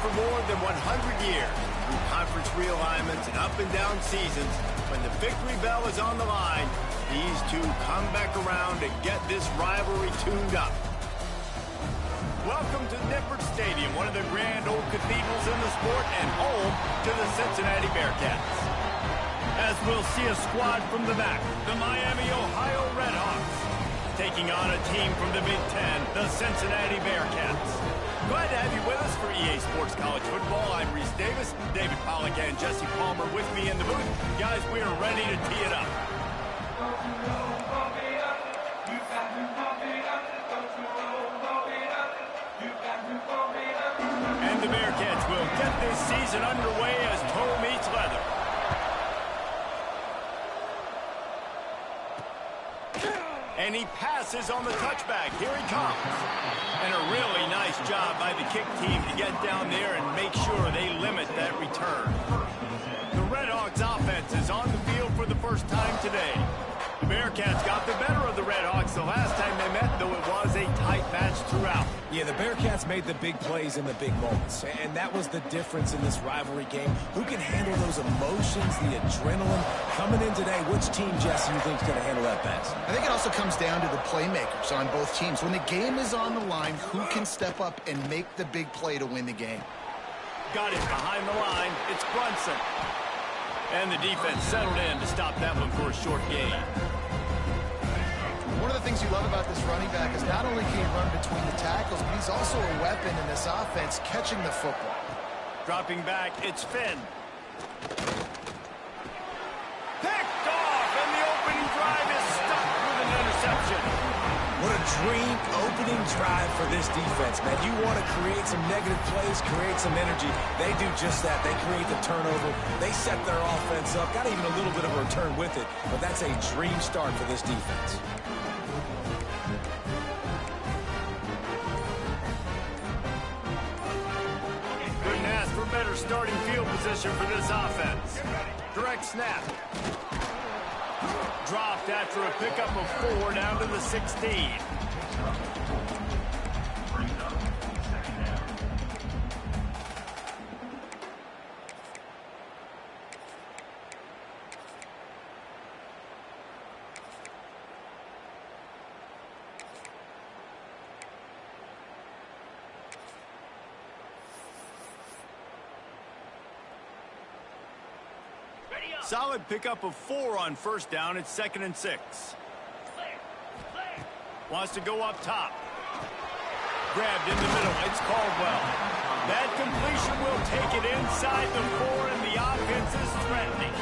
for more than 100 years. Through conference realignments and up and down seasons, when the victory bell is on the line, these two come back around and get this rivalry tuned up. Welcome to Nippert Stadium, one of the grand old cathedrals in the sport and home to the Cincinnati Bearcats. As we'll see a squad from the back, the Miami, Ohio Redhawks, taking on a team from the Big Ten, the Cincinnati Bearcats. Glad to have you with us for EA Sports College Football. I'm Reese Davis, David Pollack and Jesse Palmer with me in the booth. Guys, we are ready to tee it up. And the Bearcats will get this season underway as toe meets leather. And he passes on the touchback. Here he comes. And a really nice job by the kick team to get down there and make sure they limit that return. The Redhawks offense is on the field for the first time today. The Bearcats got the better of the Redhawks the last time they met, though it was a tight match throughout. Yeah, the Bearcats made the big plays in the big moments, and that was the difference in this rivalry game. Who can handle those emotions, the adrenaline? Coming in today, which team, Jesse, you think is going to handle that best? I think it also comes down to the playmakers on both teams. When the game is on the line, who can step up and make the big play to win the game? Got it behind the line. It's Brunson. And the defense settled in to stop that one for a short gain. One of the things you love about this running back is not only can he run between the tackles, but he's also a weapon in this offense, catching the football. Dropping back, it's Finn. Picked off, and the opening drive is stuck with an interception. What a dream opening drive for this defense, man. You want to create some negative plays, create some energy. They do just that. They create the turnover. They set their offense up. Got even a little bit of a return with it, but that's a dream start for this defense. Couldn't ask for better starting field position for this offense. Direct snap. Dropped after a pickup of 4 down to the 16. Solid pickup of 4 on first down. It's 2nd and 6. Wants to go up top. Grabbed in the middle. It's Caldwell. That completion will take it inside the 4, and the offense is threatening.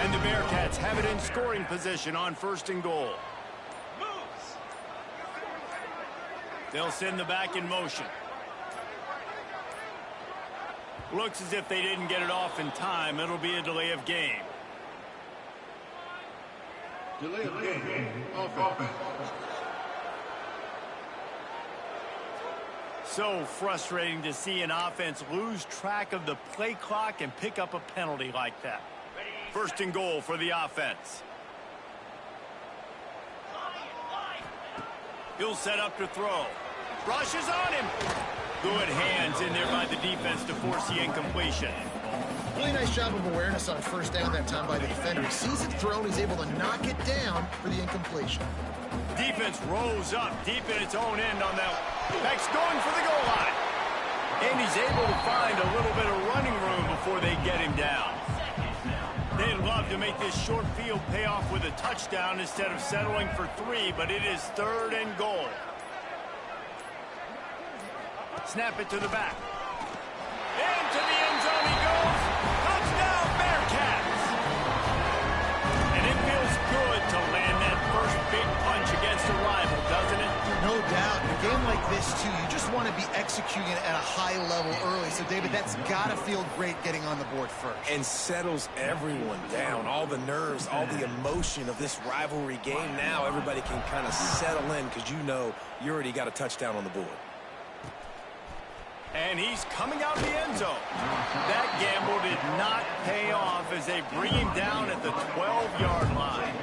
And the Bearcats have it in scoring position on 1st and goal. They'll send the back in motion. Looks as if they didn't get it off in time. It'll be a delay of game. Delay of game. Offense. So frustrating to see an offense lose track of the play clock and pick up a penalty like that. 1st and goal for the offense. He'll set up to throw. Rushes on him. Good hands in there by the defense to force the incompletion. Really nice job of awareness on first down that time by the defender. He sees it thrown, he's able to knock it down for the incompletion. Defense rose up deep in its own end on that. Beck's going for the goal line. And he's able to find a little bit of running room before they get him down. They'd love to make this short field pay off with a touchdown instead of settling for 3, but it is 3rd and goal. Snap it to the back. Into the end zone he goes. Touchdown, Bearcats! And it feels good to land that first big punch against a rival, doesn't it? No doubt. In a game like this, too, you just want to be executing it at a high level early. So, David, that's got to feel great getting on the board first. And settles everyone down. All the nerves, all the emotion of this rivalry game. Now everybody can kind of settle in because you know you already got a touchdown on the board. And he's coming out of the end zone. That gamble did not pay off as they bring him down at the 12-yard line.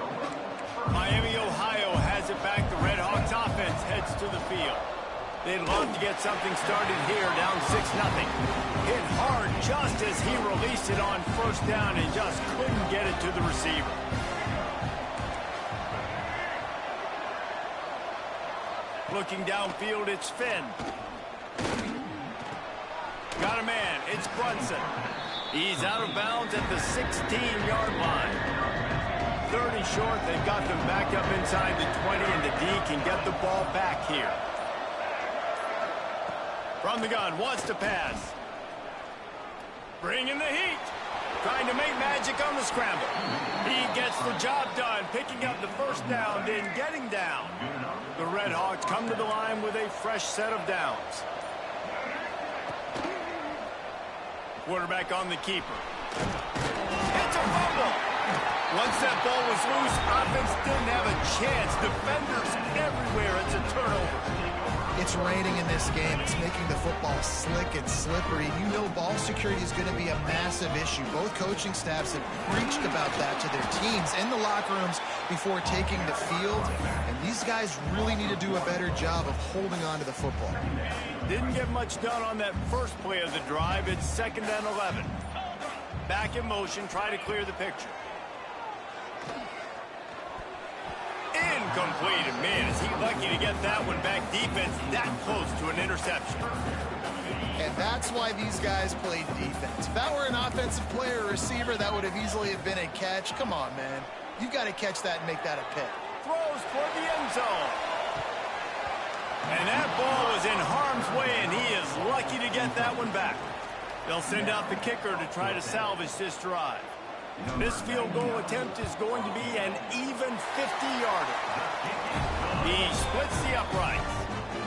Miami, Ohio has it back. The Redhawks offense heads to the field. They'd love to get something started here, down 6-0. Hit hard just as he released it on first down and just couldn't get it to the receiver. Looking downfield, it's Finn. Got a man, it's Brunson. He's out of bounds at the 16-yard line. 30 short, they've got them back up inside the 20, and the D can get the ball back here. From the gun, wants to pass. Bringing the heat. Trying to make magic on the scramble. He gets the job done, picking up the first down, then getting down. The Red Hawks come to the line with a fresh set of downs. Quarterback on the keeper. It's a fumble. Once that ball was loose, offense didn't have a chance. Defenders everywhere. It's a turnover. It's raining in this game. It's making the football slick and slippery. You know ball security is going to be a massive issue. Both coaching staffs have preached about that to their teams in the locker rooms before taking the field. And these guys really need to do a better job of holding on to the football. Didn't get much done on that first play of the drive. It's 2nd and 11. Back in motion, try to clear the picture. Incomplete, and man, is he lucky to get that one back. Defense that close to an interception. And that's why these guys played defense. If that were an offensive player or receiver, that would have easily have been a catch. Come on, man. You've got to catch that and make that a pick. Throws toward the end zone. And that ball was in harm's way, and he is lucky to get that one back. They'll send out the kicker to try to salvage this drive. This field goal attempt is going to be an even 50-yarder. He splits the uprights.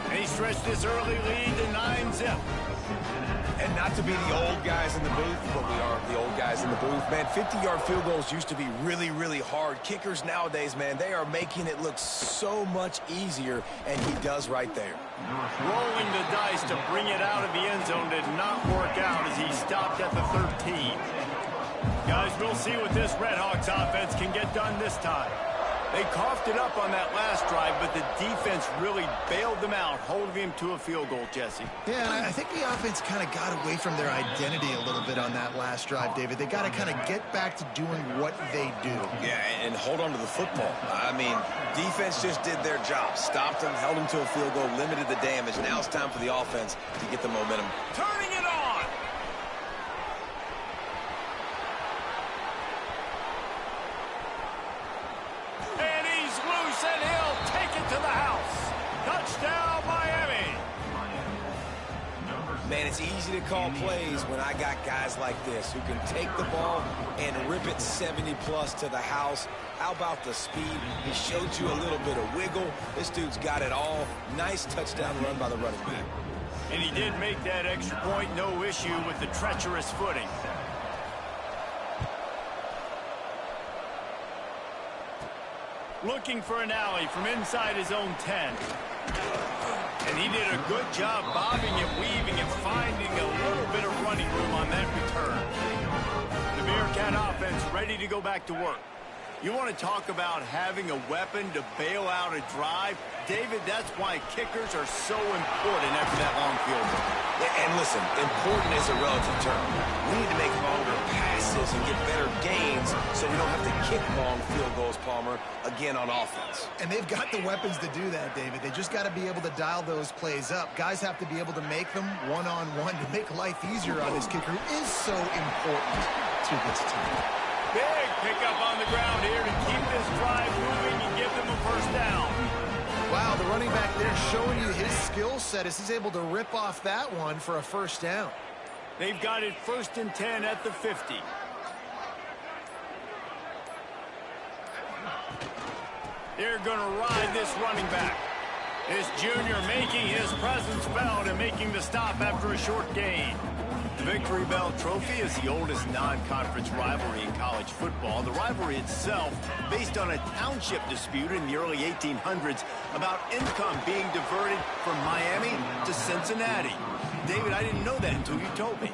And he stretched this early lead to 9-zip. And not to be the old guys in the booth, but we are the old guys in the booth. Man, 50-yard field goals used to be really, really hard. Kickers nowadays, man, they are making it look so much easier, and he does right there. Rolling the dice to bring it out of the end zone did not work out as he stopped at the 13. Guys, we'll see what this Red Hawks offense can get done this time. They coughed it up on that last drive, but the defense really bailed them out, holding him to a field goal, Jesse. Yeah, and I think the offense kind of got away from their identity a little bit on that last drive, David. They got to kind of get back to doing what they do. Yeah, and hold on to the football. I mean, defense just did their job. Stopped them, held them to a field goal, limited the damage. Now it's time for the offense to get the momentum. Turning it on! And he'll take it to the house. Touchdown, Miami. Man, it's easy to call plays when I got guys like this who can take the ball and rip it 70-plus to the house. How about the speed? He showed you a little bit of wiggle. This dude's got it all. Nice touchdown run by the running back. And he did make that extra point, no issue with the treacherous footing. Looking for an alley from inside his own 10. And he did a good job bobbing and weaving and finding a little bit of running room on that return. The Bearcat offense ready to go back to work. You want to talk about having a weapon to bail out a drive? David, that's why kickers are so important after that long field goal. And listen, important is a relative term. We need to make longer passes and get better gains so we don't have to kick long field goals, Palmer, again on offense. And they've got the weapons to do that, David. They just got to be able to dial those plays up. Guys have to be able to make them one-on-one to make life easier on this kicker, who is so important to this team. Big pickup on the ground here to keep this drive moving and give them a first down. Wow, the running back there showing you his skill set as he's able to rip off that one for a first down. They've got it 1st and 10 at the 50. They're going to ride this running back. This junior making his presence felt and making the stop after a short gain. The Victory Bell Trophy is the oldest non-conference rivalry in college football. The rivalry itself based on a township dispute in the early 1800s about income being diverted from Miami to Cincinnati. David, I didn't know that until you told me.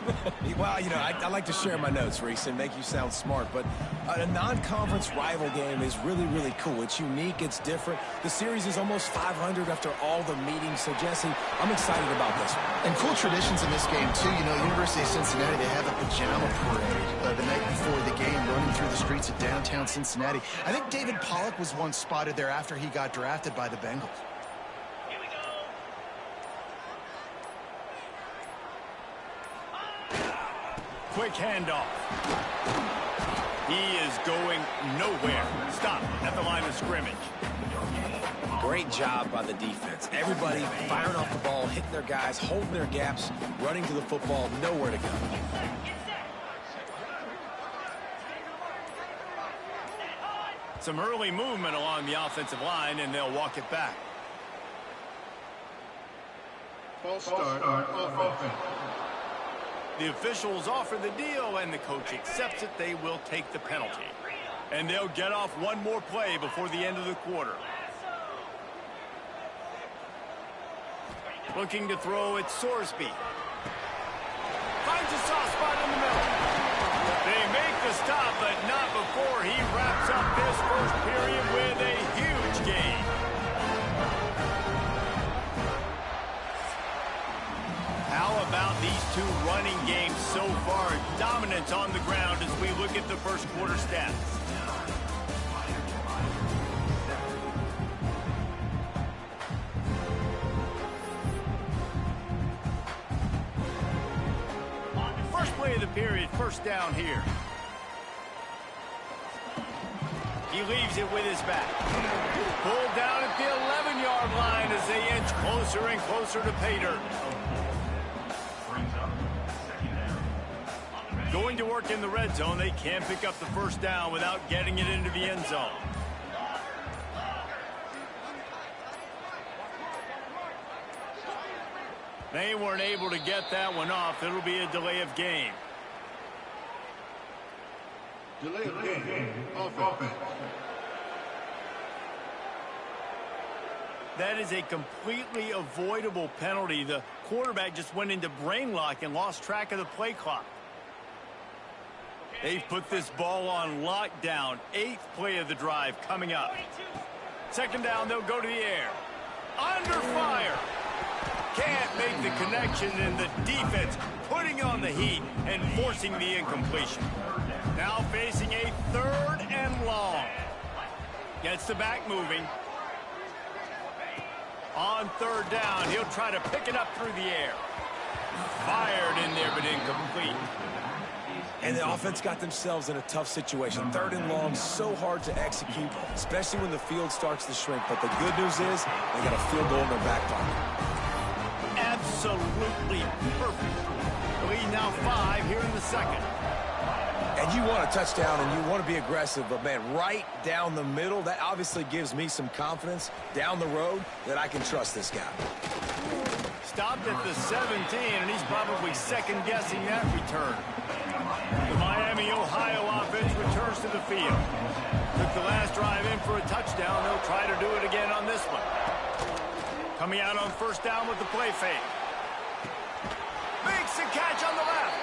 Well, you know, I like to share my notes, Reese, and make you sound smart, but a non-conference rival game is really, really cool. It's unique. It's different. The series is almost 500 after all the meetings, so, Jesse, I'm excited about this one. And cool traditions in this game, too. You know, University of Cincinnati, they have a pajama parade the night before the game running through the streets of downtown Cincinnati. I think David Pollock was once spotted there after he got drafted by the Bengals. Quick handoff. He is going nowhere. Stop at the line of scrimmage. Great job by the defense. Everybody firing off the ball, hitting their guys, holding their gaps, running to the football, nowhere to go. Some early movement along the offensive line, and they'll walk it back. False start on offense. The officials offer the deal, and the coach accepts it. They will take the penalty. And they'll get off one more play before the end of the quarter. Looking to throw at Sorsby. Finds a soft spot in the middle. They make the stop, but not before he wraps up this first period with a huge gain. How about these two running games so far? Dominance on the ground as we look at the first quarter stats. First play of the period, first down here. He leaves it with his back. Pulled down at the 11-yard line as they inch closer and closer to pay dirt. Going to work in the red zone, they can pick up the first down without getting it into the end zone. They weren't able to get that one off. It'll be a delay of game. Delay of game. Offense. That is a completely avoidable penalty. The quarterback just went into brain lock and lost track of the play clock. They've put this ball on lockdown. 8th play of the drive coming up. Second down, they'll go to the air. Under fire. Can't make the connection, and the defense putting on the heat and forcing the incompletion. Now facing a 3rd and long. Gets the back moving. On 3rd down, he'll try to pick it up through the air. Fired in there, but incomplete. And the offense got themselves in a tough situation. 3rd and long, so hard to execute, especially when the field starts to shrink. But the good news is they got a field goal in their back pocket. Absolutely perfect. The lead now 5 here in the second. And you want a touchdown and you want to be aggressive, but, man, right down the middle, that obviously gives me some confidence down the road that I can trust this guy. Stopped at the 17, and he's probably second-guessing that return. The Miami, Ohio offense returns to the field. Took the last drive in for a touchdown. They'll try to do it again on this one. Coming out on first down with the play fake. Makes the catch on the left.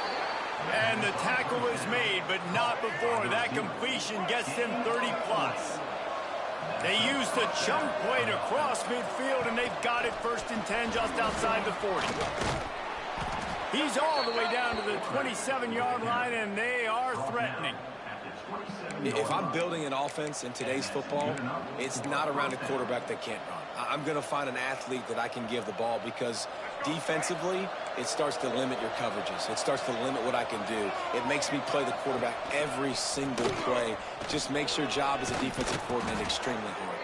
And the tackle is made, but not before. That completion gets them 30-plus. They used a chunk play to cross midfield, and they've got it 1st and 10 just outside the 40. He's all the way down to the 27-yard line, and they are threatening. If I'm building an offense in today's football, it's not around a quarterback that can't run. I'm going to find an athlete that I can give the ball because defensively, it starts to limit your coverages. It starts to limit what I can do. It makes me play the quarterback every single play. Just makes your job as a defensive coordinator extremely hard.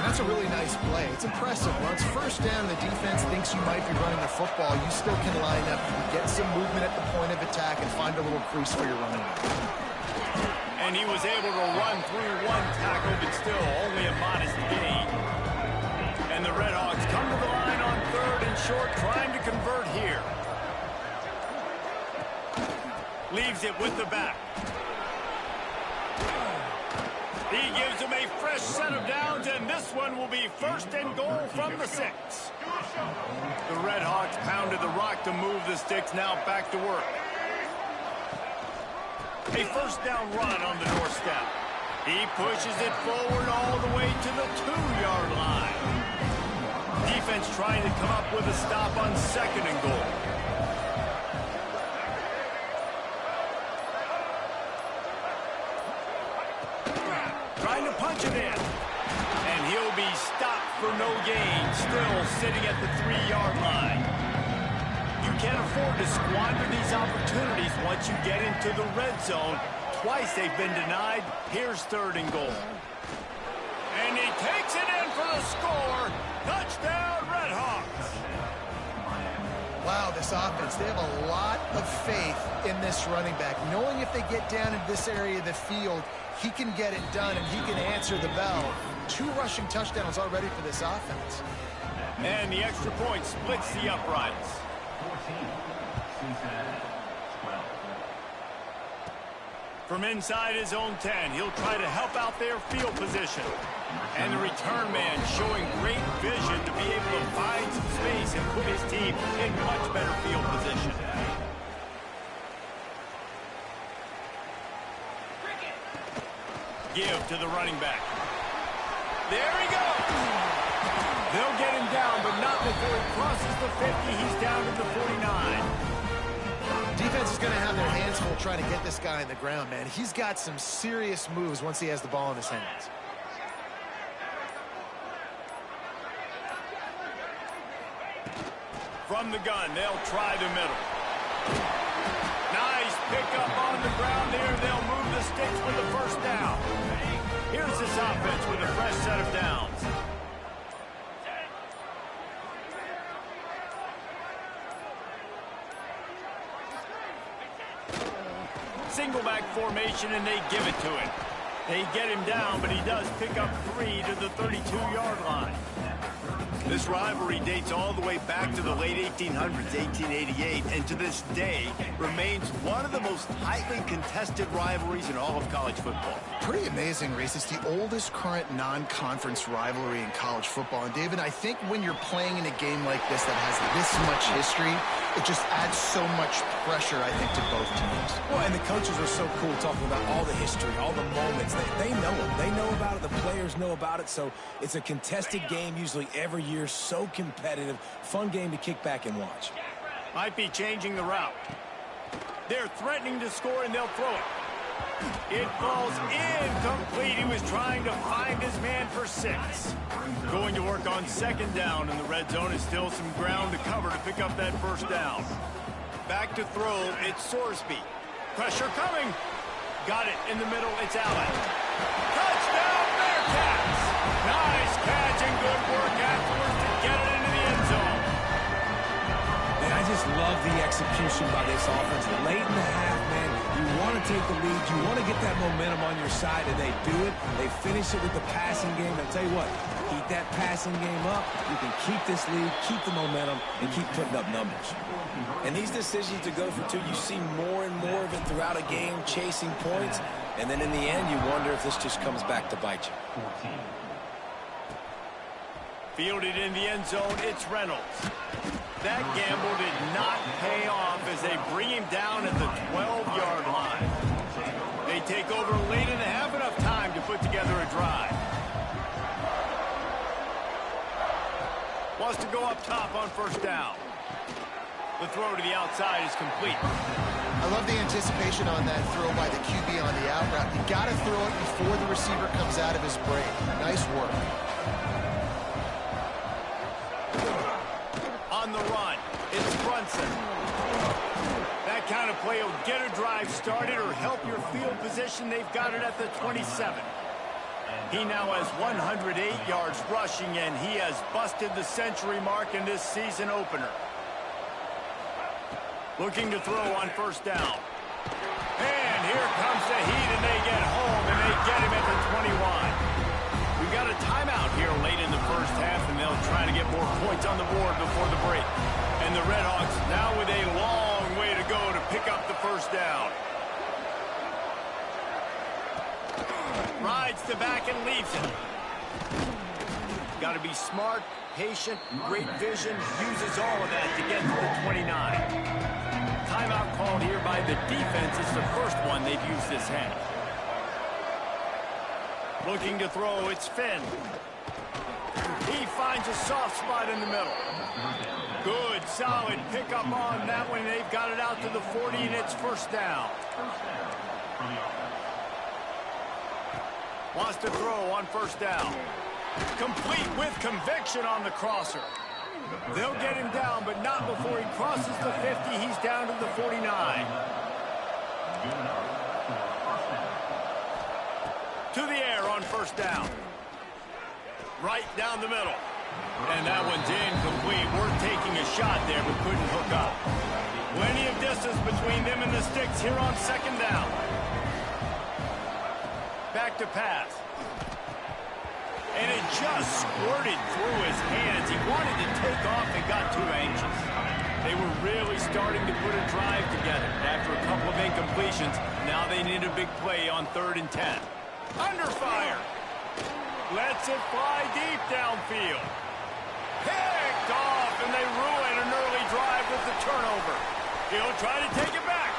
That's a really nice play. It's impressive. Once first down, the defense thinks you might be running the football. You still can line up, get some movement at the point of attack, and find a little crease for your running back. And he was able to run through one tackle, but still only a modest gain. And the Redhawks come to the line on 3rd and short, trying to convert here. Leaves it with the back. He gives them a fresh set of downs, and this one will be 1st and goal from the 6. The Red Hawks pounded the rock to move the sticks, now back to work. A first down run on the doorstep. He pushes it forward all the way to the 2-yard line. Defense trying to come up with a stop on 2nd and goal. Trying to punch it in. And he'll be stopped for no gain, still sitting at the 3-yard line. You can't afford to squander these opportunities once you get into the red zone. Twice they've been denied. Here's 3rd and goal. And he takes it in for the score. Touchdown, Red Hawks. Wow, this offense, they have a lot of faith in this running back, knowing if they get down in this area of the field, he can get it done and he can answer the bell. 2 rushing touchdowns already for this offense. And the extra point splits the uprights. From inside his own 10, he'll try to help out their field position. And the return man showing great vision to be able to find some space and put his team in much better field position. Give to the running back. There he goes. They'll get him down, but not before he crosses the 50. He's down to the 49. Defense is going to have their hands full trying to get this guy on the ground, man. He's got some serious moves once he has the ball in his hands. From the gun, they'll try the middle. Nice pickup on the ground here. They'll move the sticks for the first down. Here's this offense with a fresh set of downs. Single back formation, and they give it to him. They get him down, but he does pick up 3 to the 32-yard line. This rivalry dates all the way back to the late 1800s, 1888, and to this day remains one of the most tightly contested rivalries in all of college football. Pretty amazing, Reese. It's the oldest current non-conference rivalry in college football. And, David, I think when you're playing in a game like this that has this much history, it just adds so much pressure, I think, to both teams. Well, and the coaches are so cool talking about all the history, all the moments. They know it. They know about it. The players know about it. So it's a contested game usually every year. So competitive. Fun game to kick back and watch. Might be changing the route. They're threatening to score, and they'll throw it. It falls incomplete. He was trying to find his man for 6. Going to work on 2nd down, and the red zone is still some ground to cover to pick up that first down. Back to throw, it's Sorsby. Pressure coming. Got it in the middle, it's Allen. Touchdown, Bearcats! Nice catch and good work afterwards to get it into the end zone. And I just love the execution by this offense. Late in the half, man, you want to take the lead. You want to get that momentum on your side, and they do it. They finish it with the passing game. I'll tell you what, keep that passing game up. You can keep this lead, keep the momentum, and keep putting up numbers. And these decisions to go for 2, you see more and more of it throughout a game, chasing points. And then in the end, you wonder if this just comes back to bite you. Fielded in the end zone, it's Reynolds. That gamble did not pay off as they bring him down at the 12-yard line. They take over late in the half, enough time to put together a drive. Wants to go up top on first down. The throw to the outside is complete. I love the anticipation on that throw by the QB on the out route. You got to throw it before the receiver comes out of his break. Nice work. On the run, it's Brunson. That kind of play will get a drive started or help your field position. They've got it at the 27. He now has 108 yards rushing, and he has busted the century mark in this season opener. Looking to throw on first down. And here comes the heat, and they get home, and they get him at the 21. We've got a timeout here late in the first half, and they'll try to get more points on the board before the break. And the Red Hawks now with a long way to go to pick up the first down. Rides the back and leaves it. got to be smart, patient, great vision, uses all of that to get to the 29. Timeout called here by the defense. It's the first one they've used this half. Looking to throw, it's Finn. He finds a soft spot in the middle. Good, solid pickup on that one. They've got it out to the 40, and it's first down. Wants to throw on first down. Complete with conviction on the crosser. They'll get him down, but not before he crosses the 50. He's down to the 49. To the air on first down. Right down the middle. And that one's incomplete. Worth taking a shot there, but couldn't hook up. Plenty of distance between them and the sticks here on second down. Back to pass. And it just squirted through his hands. He wanted to take off and got too anxious. They were really starting to put a drive together. After a couple of incompletions, now they need a big play on 3rd and 10. Under fire. Lets it fly deep downfield. Picked off, and they ruin an early drive with the turnover. He'll try to take it back.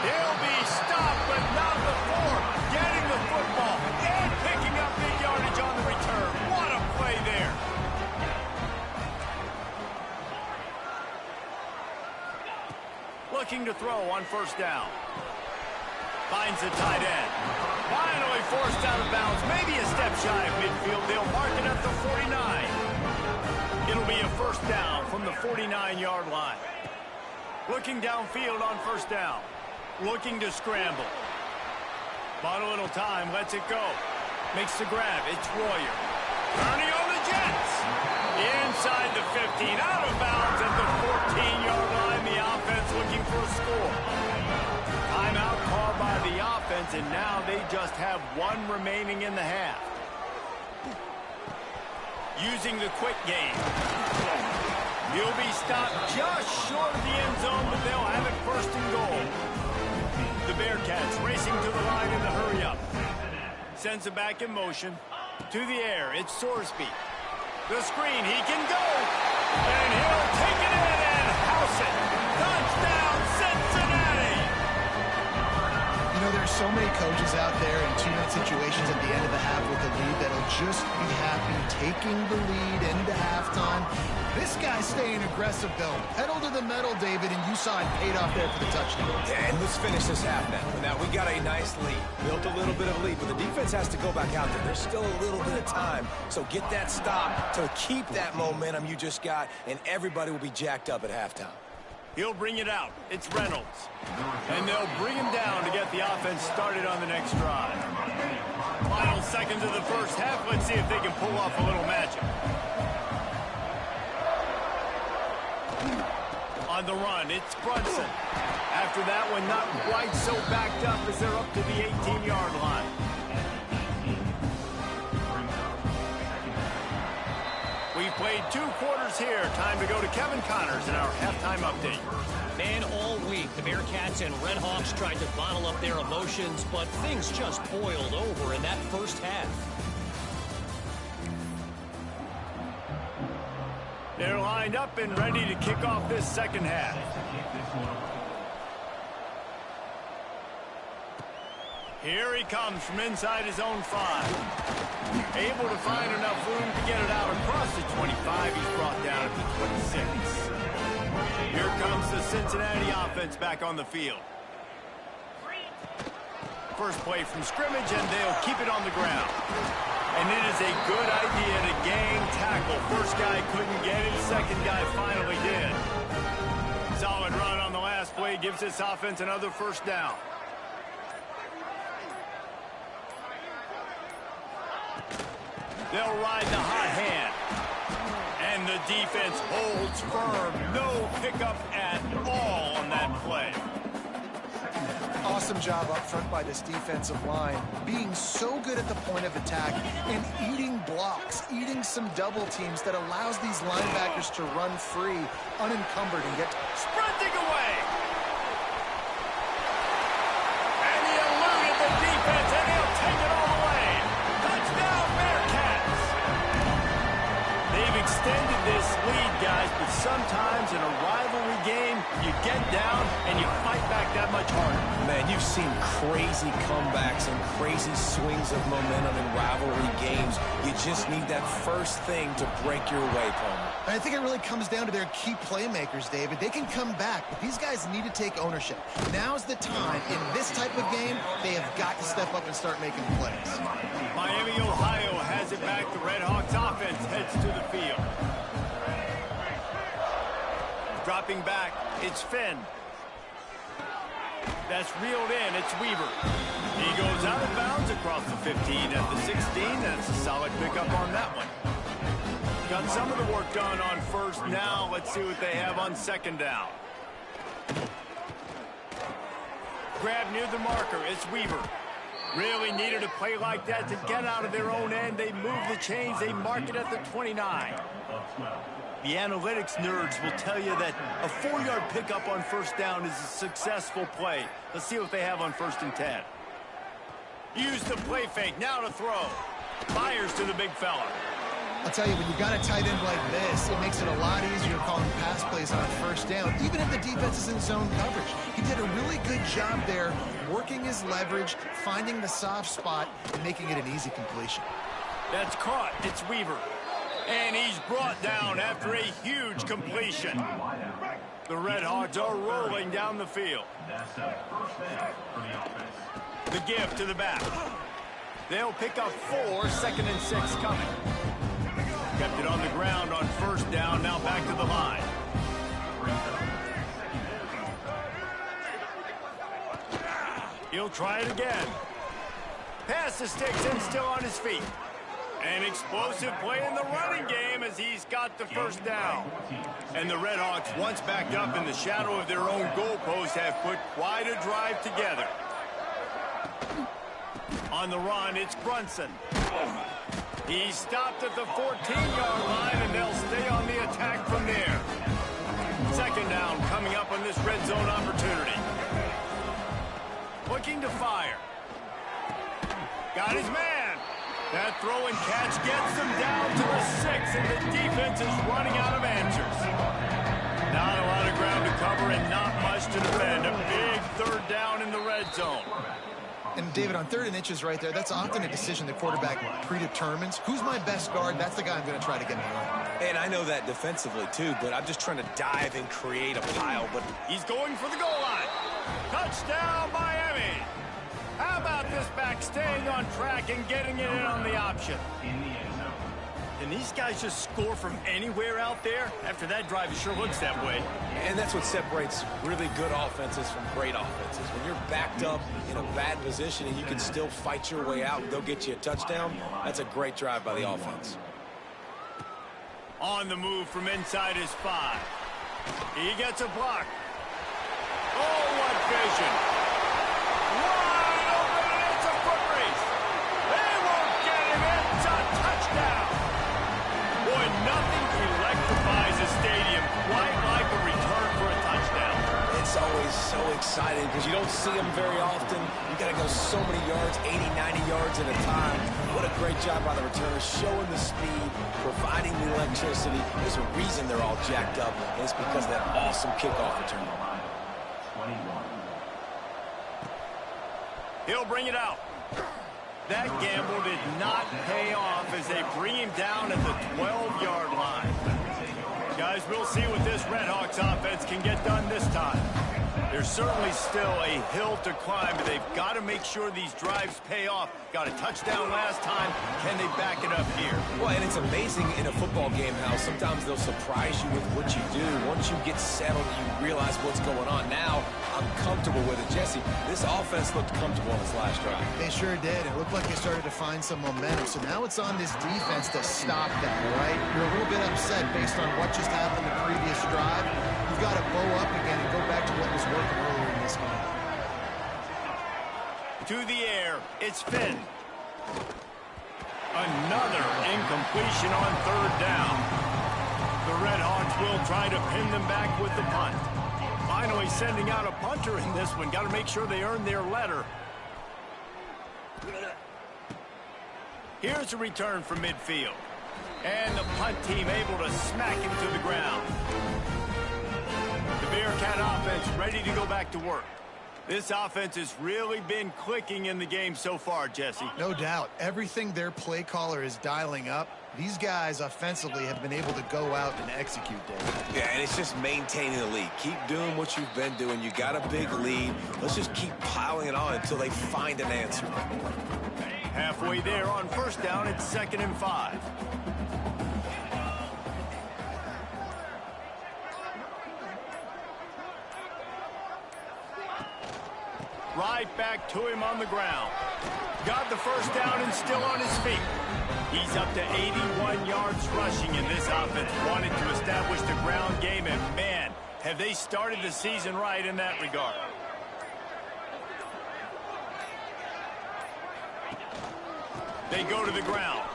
He'll be stopped, but not before getting the football and picking up big yardage on the return. What a play there. Looking to throw on first down. Finds the tight end. Finally forced out of bounds. Maybe a step shy of midfield. They'll mark it at the 49. It'll be a first down from the 49-yard line. Looking downfield on first down. Looking to scramble. Bought a little time. Lets it go. Makes the grab. It's Royer. Turning on the Jets. Inside the 15. Out of bounds at the 14-yard line. The offense looking for a score. Timeout called by the offense, and now they just have one remaining in the half. Using the quick game. He'll be stopped just short of the end zone, but they'll have it first and goal. The Bearcats racing to the line in the hurry-up. Sends it back in motion. To the air, it's Sorsby. The screen, he can go. And he'll take it in and house it. Touchdown, Cincinnati! You know, there's so many coaches out there in 2-minute situations at the end of the half with a lead that'll just be happy taking the lead into halftime. This guy's staying aggressive, though. Pedal to the metal, David, and you saw it paid off there for the touchdown. Yeah, and let's finish this half now. Now, we got a nice lead. Built a little bit of a lead, but the defense has to go back out there. There's still a little bit of time. So get that stop to keep that momentum you just got, and everybody will be jacked up at halftime. He'll bring it out. It's Reynolds. And they'll bring him down to get the offense started on the next drive. Final seconds of the first half. Let's see if they can pull off a little magic. On the run, it's Brunson. After that one, not quite so backed up as they're up to the 18-yard line. We've played 2 quarters here. Time to go to Kevin Connors in our halftime update. Man, all week, the Bearcats and Red Hawks tried to bottle up their emotions, but things just boiled over in that first half. They're lined up and ready to kick off this second half. Here he comes from inside his own 5. Able to find enough room to get it out across the 25. He's brought down at the 26. Here comes the Cincinnati offense back on the field. First play from scrimmage, and they'll keep it on the ground. And it is a good idea to gang tackle. First guy couldn't get it, second guy finally did. Solid run on the last play gives this offense another first down. They'll ride the hot hand. And the defense holds firm. No pickup at all on that play. Awesome job up front by this defensive line, being so good at the point of attack and eating blocks, eating some double teams that allows these linebackers to run free, unencumbered, and get sprinting away. And he eluded the defense, and he'll take it all the way. Touchdown, Bearcats. You get down and you fight back that much harder. Man, you've seen crazy comebacks and crazy swings of momentum in rivalry games. You just need that first thing to break your way, Palmer. I think it really comes down to their key playmakers, David. They can come back, but these guys need to take ownership. Now's the time. In this type of game, they have got to step up and start making plays. Miami, Ohio has it back. The Red Hawks offense heads to the field. Dropping back, it's Finn. That's reeled in, it's Weaver. He goes out of bounds across the 15 at the 16. That's a solid pickup on that one. Got some of the work done on first. Now let's see what they have on second down. Grab near the marker, it's Weaver. Really needed a play like that to get out of their own end. They move the chains, they mark it at the 29. The analytics nerds will tell you that a 4-yard pickup on first down is a successful play. Let's see what they have on 1st and 10. Use the play fake, now to throw. Fires to the big fella. I'll tell you, when you got a tight end like this, it makes it a lot easier calling pass plays on first down, even if the defense is in zone coverage. He did a really good job there, working his leverage, finding the soft spot, and making it an easy completion. That's caught. It's Weaver. And he's brought down after a huge completion. The Red Hawks are rolling down the field. The give to the back. They'll pick up 4, 2nd and 6 coming. Kept it on the ground on first down, now back to the line. He'll try it again. Pass the sticks and still on his feet. An explosive play in the running game as he's got the first down. And the Red Hawks, once backed up in the shadow of their own goalpost, have put quite a drive together. On the run, it's Brunson. He's stopped at the 14-yard line, and they'll stay on the attack from there. Second down coming up on this red zone opportunity. Looking to fire. Got his man. That throw and catch gets them down to the 6, and the defense is running out of answers. Not a lot of ground to cover and not much to defend. A big third down in the red zone. And, David, on 3rd and inches right there, that's often a decision the quarterback predetermines. Who's my best guard? That's the guy I'm going to try to get my own. And I know that defensively, too, but I'm just trying to dive and create a pile. But he's going for the goal line. Touchdown, Miami. How about this back staying on track and getting it in on the option? Can these guys just score from anywhere out there? After that drive, it sure looks that way. And that's what separates really good offenses from great offenses. When you're backed up in a bad position and you can still fight your way out and they'll get you a touchdown, that's a great drive by the offense. On the move from inside his 5. He gets a block. Oh, what vision. Wide open, and it's a foot race. They won't get him. It's a touchdown. Boy, nothing electrifies a stadium quite like a return for a touchdown. It's always so exciting because you don't see them very often. You got to go so many yards, 80, 90 yards at a time. What a great job by the returner, showing the speed, providing the electricity. There's a reason they're all jacked up, and it's because of that awesome kickoff return. He'll bring it out. That gamble did not pay off as they bring him down at the 12-yard line. Guys, we'll see what this Red Hawks offense can get done this time. There's certainly still a hill to climb, but they've got to make sure these drives pay off. Got a touchdown last time. Can they back it up here? Well, and it's amazing in a football game how sometimes they'll surprise you with what you do. Once you get settled, you realize what's going on. Now, I'm comfortable with it. Jesse, this offense looked comfortable on this last drive. They sure did. It looked like they started to find some momentum. So now it's on this defense to stop that, right? You're a little bit upset based on what just happened the previous drive. You've got to bow up again and go back to what was working earlier in this game. To the air, it's Finn. Another incompletion on third down. The Red Hawks will try to pin them back with the punt. Finally sending out a punter in this one. Got to make sure they earn their letter. Here's a return from midfield. And the punt team able to smack him to the ground. The Bears Bearcat offense ready to go back to work. This offense has really been clicking in the game so far, Jesse. No doubt. Everything their play caller is dialing up, these guys offensively have been able to go out and execute, Dave. Yeah, and it's just maintaining the lead. Keep doing what you've been doing. You got a big lead. Let's just keep piling it on until they find an answer. Halfway there on first down, it's 2nd and 5. Right back to him on the ground. Got the first down and still on his feet. He's up to 81 yards rushing, and this offense wanted to establish the ground game, and man, have they started the season right in that regard. They go to the ground.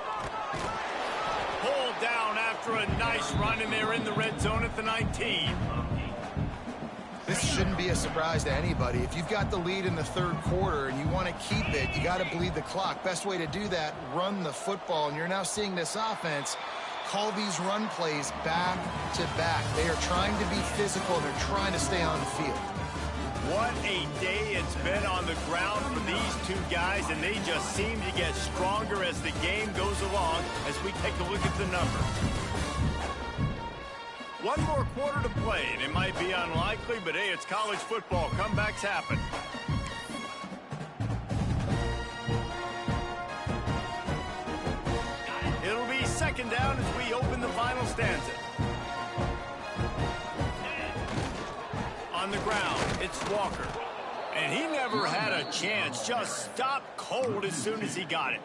Pulled down after a nice run, and they're in the red zone at the 19. This shouldn't be a surprise to anybody. If you've got the lead in the third quarter and you want to keep it, you got to bleed the clock. Best way to do that, run the football. And you're now seeing this offense call these run plays back to back. They are trying to be physical, and they're trying to stay on the field. What a day it's been on the ground for these two guys, and they just seem to get stronger as the game goes along as we take a look at the numbers. One more quarter to play, and it might be unlikely, but hey, it's college football. Comebacks happen. It'll be 2nd down as we open the final stanza. On the ground, it's Walker. And he never had a chance. Just stopped cold as soon as he got it.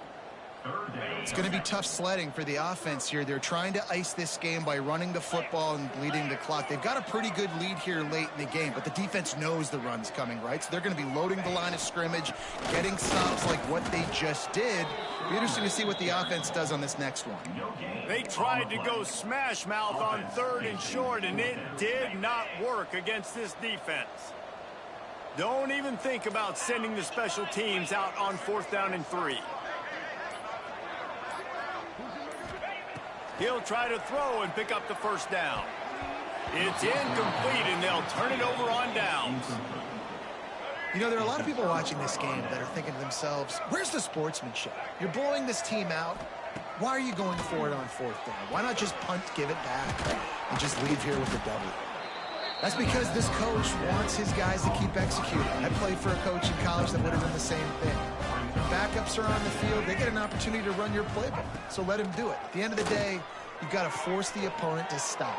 It's going to be tough sledding for the offense here. They're trying to ice this game by running the football and bleeding the clock. They've got a pretty good lead here late in the game, but the defense knows the run's coming, right? So they're going to be loading the line of scrimmage, getting stops like what they just did. It'll be interesting to see what the offense does on this next one. They tried to go smash mouth on 3rd and short, and it did not work against this defense. Don't even think about sending the special teams out on 4th down and 3. He'll try to throw and pick up the first down. It's incomplete, and they'll turn it over on downs. You know, there are a lot of people watching this game that are thinking to themselves, where's the sportsmanship? You're blowing this team out. Why are you going for it on 4th down? Why not just punt, give it back, and just leave here with a W? That's because this coach wants his guys to keep executing. I played for a coach in college that would have done the same thing. Backups are on the field. They get an opportunity to run your playbook, so let him do it. At the end of the day, you've got to force the opponent to stop.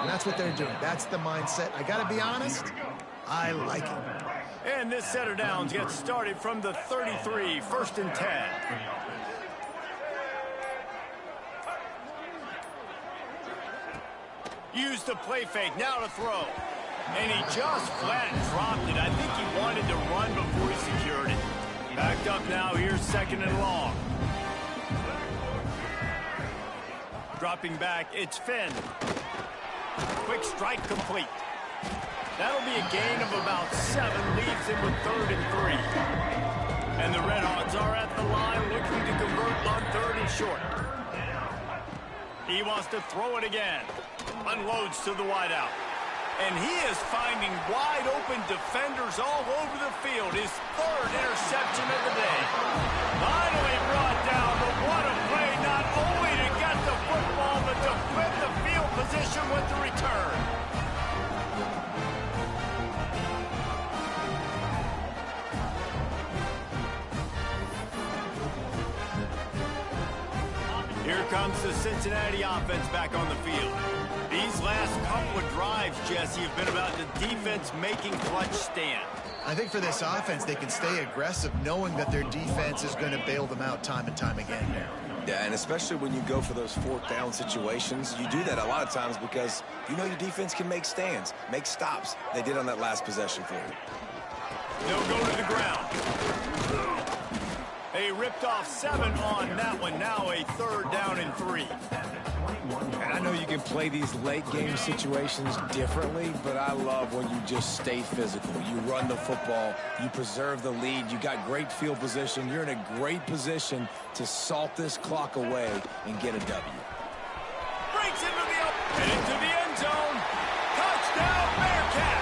And that's what they're doing. That's the mindset. I got to be honest, I like it. And this set of downs gets started from the 33, 1st and 10. Use the play fake, now to throw. And he just flat dropped it. I think he wanted to run before he secured it. Backed up now, here's 2nd and long. Dropping back, it's Finn. Quick strike complete. That'll be a gain of about 7, leaves him with 3rd and 3. And the Redhawks are at the line looking to convert on 3rd and short. He wants to throw it again. Unloads to the wideout. And he is finding wide-open defenders all over the field. His 3rd interception of the day. Finally brought down, but what a play, not only to get the football, but to flip the field position with the return. Here comes the Cincinnati offense back on the field. These last couple of drives, Jesse, have been about the defense making clutch stand. I think for this offense, they can stay aggressive knowing that their defense is going to bail them out time and time again here. Yeah, and especially when you go for those 4th down situations, you do that a lot of times because you know your defense can make stands, make stops. They did on that last possession for you. They'll go to the ground. They ripped off 7 on that one. Now a 3rd down and 3. And I know you can play these late game situations differently, but I love when you just stay physical. You run the football, you preserve the lead, you got great field position, you're in a great position to salt this clock away and get a W. Breaks into the end zone. Touchdown, Bearcats!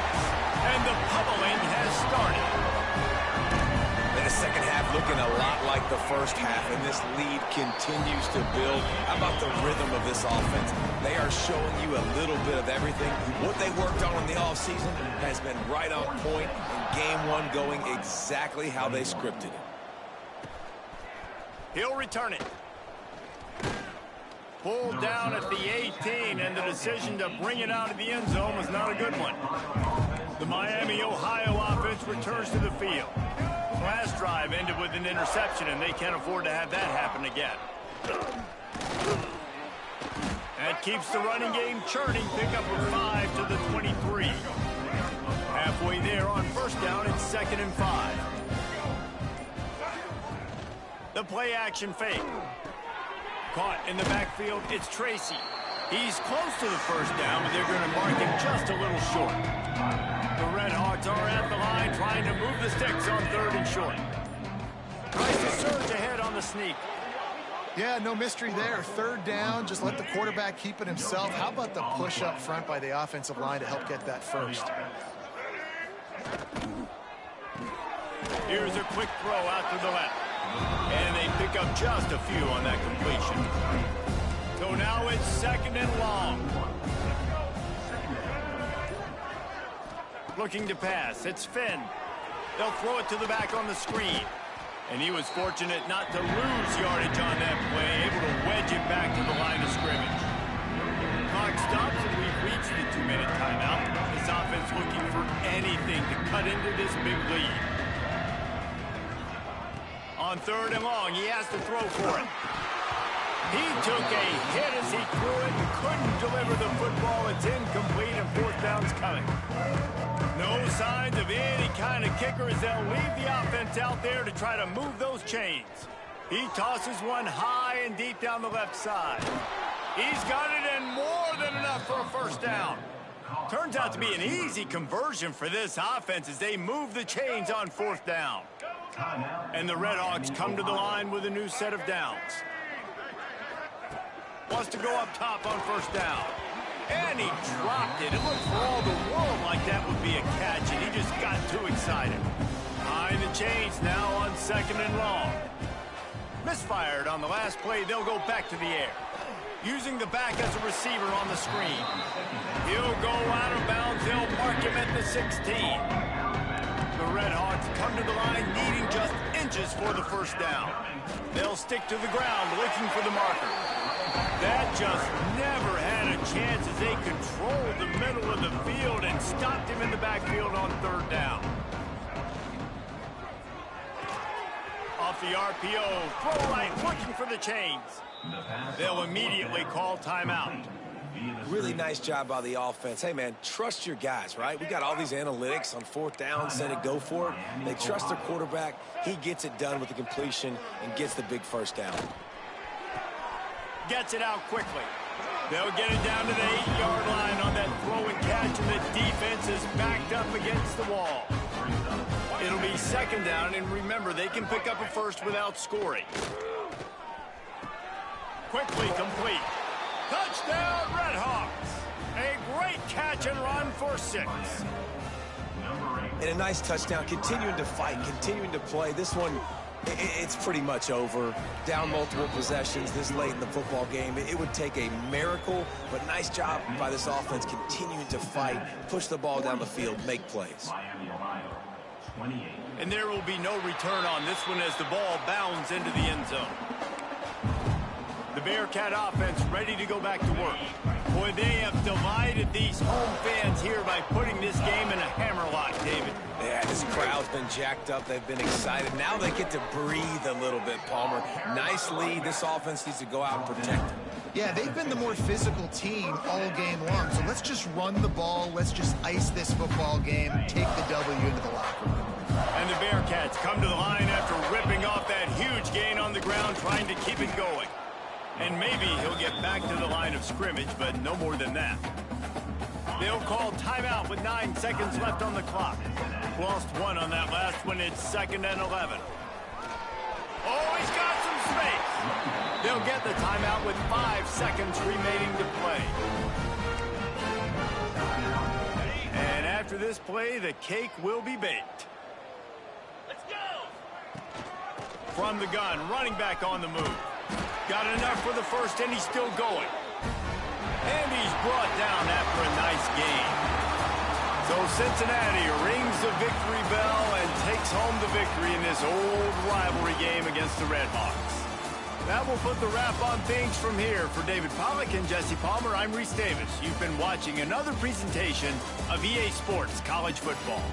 looking a lot like the first half, and this lead continues to build. How about the rhythm of this offense? They are showing you a little bit of everything. What they worked on in the offseason has been right on point, and game one going exactly how they scripted it. He'll return it. Pulled down at the 18, and the decision to bring it out of the end zone was not a good one. The Miami, Ohio offense returns to the field. Last drive ended with an interception, and they can't afford to have that happen again. That keeps the running game churning. Pick up a 5 to the 23. Halfway there on first down, it's 2nd and 5. The play action fake. Caught in the backfield, it's Tracy. He's close to the first down, but they're going to mark him just a little short. The Red Hawks are at the line trying to move the sticks on 3rd and short. Tries to surge ahead on the sneak. Yeah, no mystery there. 3rd down, just let the quarterback keep it himself. How about the push up front by the offensive line to help get that first? Here's a quick throw out to the left. And they pick up just a few on that completion. So now it's 2nd and long. Looking to pass. It's Finn. They'll throw it to the back on the screen. And he was fortunate not to lose yardage on that play, able to wedge it back to the line of scrimmage. Clock stops, and we've reached the 2-minute timeout. This offense looking for anything to cut into this big lead. On 3rd and long, he has to throw for it. He took a hit as he threw it and couldn't deliver the football. It's incomplete, and 4th down's coming. No signs of any kind of kicker as they'll leave the offense out there to try to move those chains. He tosses one high and deep down the left side. He's got it in more than enough for a first down. Turns out to be an easy conversion for this offense as they move the chains on 4th down. And the Red Hawks come to the line with a new set of downs. Wants to go up top on 1st down. And he dropped it. It looked for all the world like that would be a catch, and he just got too excited. Behind the chains now on 2nd and long. Misfired on the last play. They'll go back to the air. Using the back as a receiver on the screen. He'll go out of bounds. They'll mark him at the 16. The Red Hawks come to the line needing just inches for the first down. They'll stick to the ground looking for the marker. That just never had a chance as they controlled the middle of the field and stopped him in the backfield on 3rd down. Off the RPO, throw right, looking for the chains. They'll immediately call timeout. Really nice job by the offense. Hey, man, trust your guys, right? We got all these analytics on 4th down, said it, go for it. They trust their quarterback. He gets it done with the completion and gets the big first down. Gets it out quickly. They'll get it down to the 8-yard line on that throw and catch, and the defense is backed up against the wall. It'll be 2nd down, and remember, they can pick up a first without scoring. Quickly complete. Touchdown, Red Hawks. A great catch and run for 6. And a nice touchdown, continuing to fight, continuing to play. This one, it's pretty much over. Down multiple possessions this late in the football game. It would take a miracle, but nice job by this offense continuing to fight, push the ball down the field, make plays. And there will be no return on this one as the ball bounds into the end zone. The Bearcat offense ready to go back to work. Boy, they have delighted these home fans here by putting this game in a hammerlock, David. Yeah, this crowd's been jacked up. They've been excited. Now they get to breathe a little bit, Palmer. Nice lead. This offense needs to go out and protect it. Yeah, they've been the more physical team all game long. So let's just run the ball. Let's just ice this football game. Take the W into the locker room. And the Bearcats come to the line after ripping off that huge gain on the ground, trying to keep it going. And maybe he'll get back to the line of scrimmage, but no more than that. They'll call timeout with 9 seconds left on the clock. Lost one on that last one. It's 2nd and 11. Oh, he's got some space. They'll get the timeout with 5 seconds remaining to play. And after this play, the cake will be baked. from the gun, running back on the move. Got enough for the first, and he's still going. And he's brought down after a nice gain. So Cincinnati rings the victory bell and takes home the victory in this old rivalry game against the Red Hawks. That will put the wrap on things from here. For David Pollack and Jesse Palmer, I'm Reese Davis. You've been watching another presentation of EA Sports College Football.